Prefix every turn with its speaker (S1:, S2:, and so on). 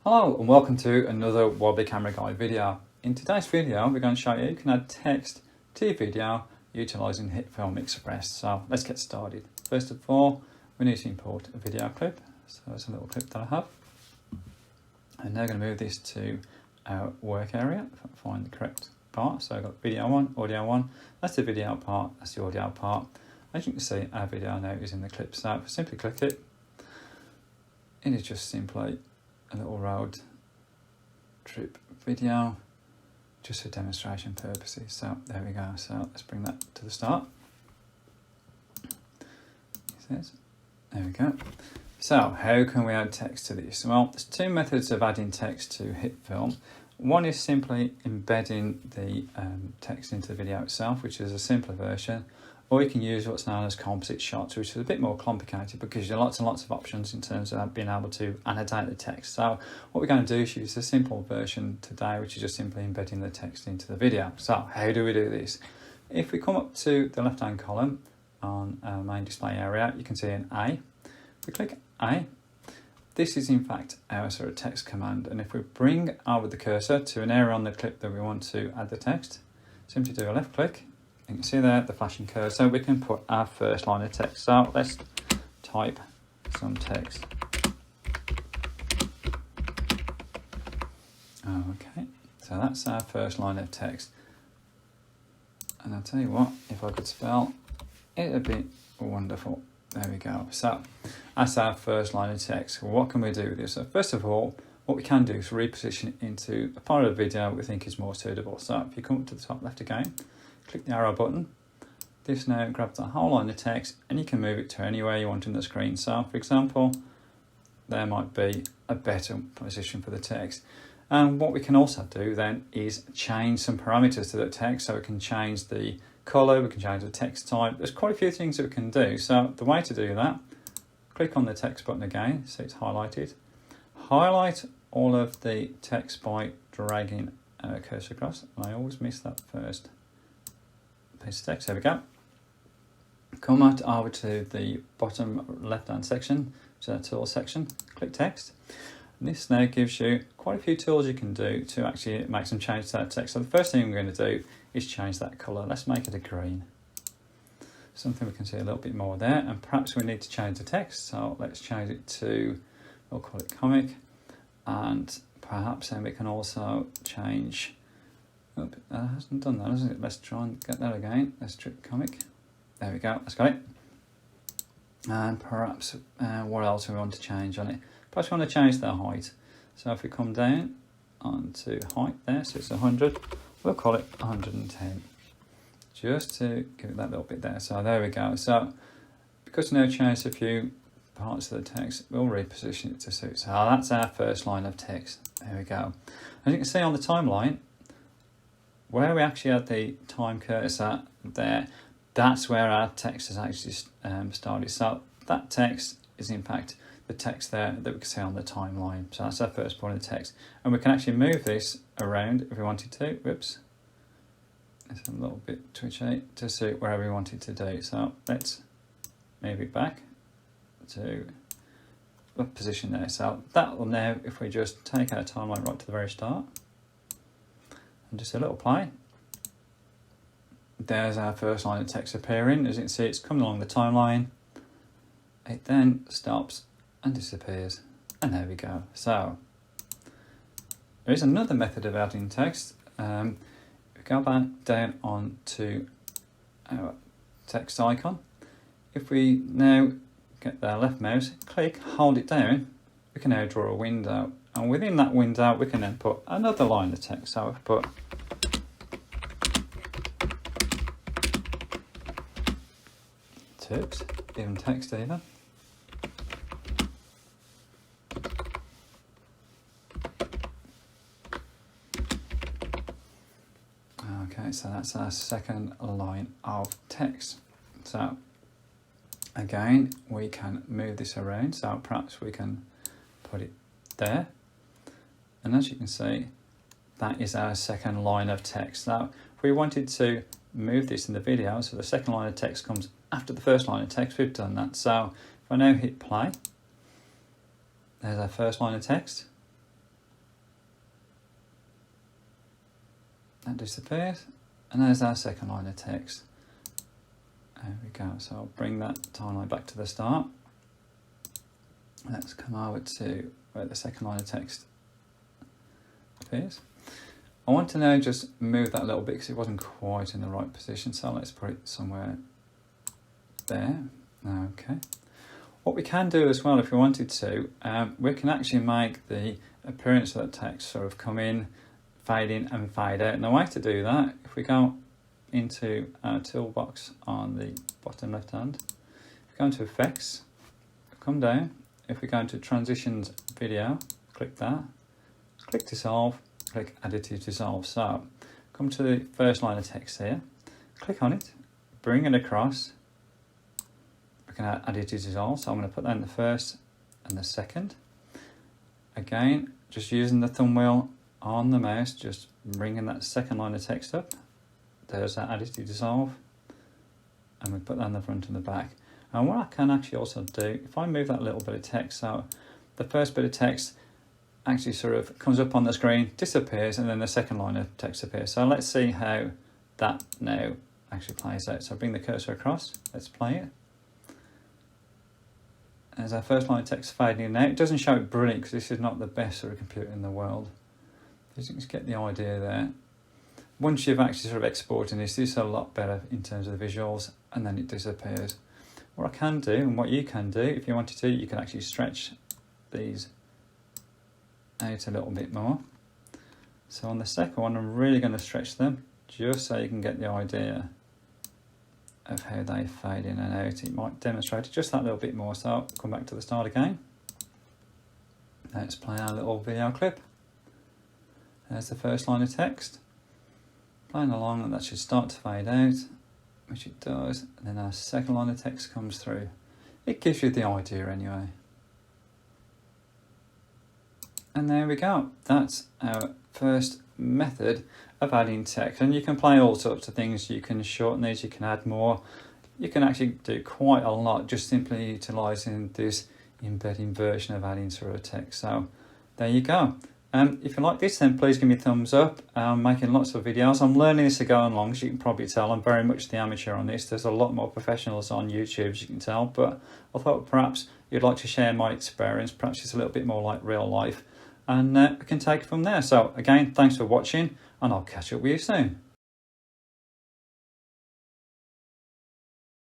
S1: Hello and welcome to another wobbly camera guide video. In today's video we're going to show you can add text to your video utilising Hitfilm Express. So let's get started. First of all we need to import a video clip. So it's a little clip that I have. And now I'm going to move this to our work area if I can find the correct part. So I've got video 1, audio 1, that's the video part, that's the audio part. As you can see our video now is in the clip. So if I simply click it, it is just simply a little road trip video just for demonstration purposes. So there we go. So let's bring that to the start. There we go. So how can we add text to this? Well, there's two methods of adding text to Hitfilm. One is simply embedding the text into the video itself, which is a simpler version. Or you can use what's known as composite shots, which is a bit more complicated but gives you lots and lots of options in terms of being able to annotate the text. So what we're going to do is use the simple version today, which is just simply embedding the text into the video. So how do we do this? If we come up to the left hand column on our main display area, you can see an A. We click A. This is in fact our sort of text command, and if we bring over the cursor to an area on the clip that we want to add the text, simply do a left click. You can see there the flashing cursor. We can put our first line of text. So let's type some text. Okay, so that's our first line of text. And I'll tell you what, if I could spell, it would be wonderful. There we go. So that's our first line of text. What can we do with this? So first of all, what we can do is reposition it into a part of the video we think is more suitable. So if you come up to the top left again, click the arrow button. This now grabs the whole line of text and you can move it to anywhere you want in the screen. So for example, there might be a better position for the text. And what we can also do then is change some parameters to the text. So we can change the colour, we can change the text type. There's quite a few things that we can do. So the way to do that, click on the text button again, so it's highlighted. Highlight all of the text by dragging our cursor across. I always miss that first piece of text. There we go. Come out over to the bottom left hand section, which is our tool section. Click text. And this now gives you quite a few tools you can do to actually make some changes to that text. So the first thing we're going to do is change that colour. Let's make it a green. Something we can see a little bit more there, and perhaps we need to change the text. So let's change it to, we'll call it comic, and perhaps then we can also change. Oh, that hasn't done that, hasn't it? Let's try and get that again. Let's try comic. There we go. Let's got it. And perhaps what else we want to change on it? Perhaps we want to change the height. So if we come down onto height there, so it's 100. We'll call it 110. Just to give it that little bit there. So there we go. So because we now changed a few parts of the text, we'll reposition it to suit. So that's our first line of text. There we go. As you can see on the timeline, where we actually had the time cursor there, that's where our text has actually started. So that text is in fact the text there that we can see on the timeline. So that's our first point of text. And we can actually move this around if we wanted to. Whoops. It's a little bit twitchy to suit wherever we want it to do. So let's move it back to the position there. So that will now, if we just take our timeline right to the very start, and just a little play, there's our first line of text appearing. As you can see, it's coming along the timeline. It then stops and disappears, and there we go. So there is another method of adding text. If we go back down onto our text icon, if we now get the left mouse, click, hold it down, we can now draw a window, and within that window we can then put another line of text. So if we put tips, even text either. Okay, so that's our second line of text. So again, we can move this around. So perhaps we can put it there. And as you can see, that is our second line of text. Now, if we wanted to move this in the video, so the second line of text comes after the first line of text, we've done that. So if I now hit play, there's our first line of text. That disappears, and there's our second line of text. There we go. So I'll bring that timeline back to the start. Let's come over to where the second line of text appears. I want to now just move that a little bit because it wasn't quite in the right position. So let's put it somewhere there. Okay. What we can do as well, if we wanted to, we can actually make the appearance of that text sort of come in, fade in and fade out. And the way to do that, if we go into our toolbox on the bottom left hand, go into effects, come down, if we go into transitions video, click that, click dissolve, click additive dissolve. So come to the first line of text here, click on it, bring it across, we can add additive dissolve. So I'm going to put that in the first and the second. Again, just using the thumb wheel on the mouse, just bringing that second line of text up. There's that additive dissolve, and we put that in the front and the back. And what I can actually also do, if I move that little bit of text out, the first bit of text actually sort of comes up on the screen, disappears, and then the second line of text appears. So let's see how that now actually plays out. So bring the cursor across, let's play it. As our first line of text fading in now, it doesn't show it brilliant because this is not the best sort of computer in the world. You can just get the idea there. Once you've actually sort of exported this is a lot better in terms of the visuals, and then it disappears. What I can do, and what you can do, if you wanted to, you can actually stretch these out a little bit more. So on the second one, I'm really going to stretch them, just so you can get the idea of how they fade in and out. It might demonstrate it just that little bit more. So I'll come back to the start again. Let's play our little video clip. There's the first line of text. Playing along, and that should start to fade out, which it does, and then our second line of text comes through. It gives you the idea anyway. And there we go. That's our first method of adding text. And you can play all sorts of things. You can shorten these, you can add more. You can actually do quite a lot just simply utilising this embedding version of adding sort of text. So there you go. If you like this, then please give me a thumbs up. I'm making lots of videos. I'm learning this as I go along, as you can probably tell. I'm very much the amateur on this. There's a lot more professionals on YouTube, as you can tell. But I thought perhaps you'd like to share my experience. Perhaps it's a little bit more like real life. And we can take it from there. So again, thanks for watching, and I'll catch up with you soon.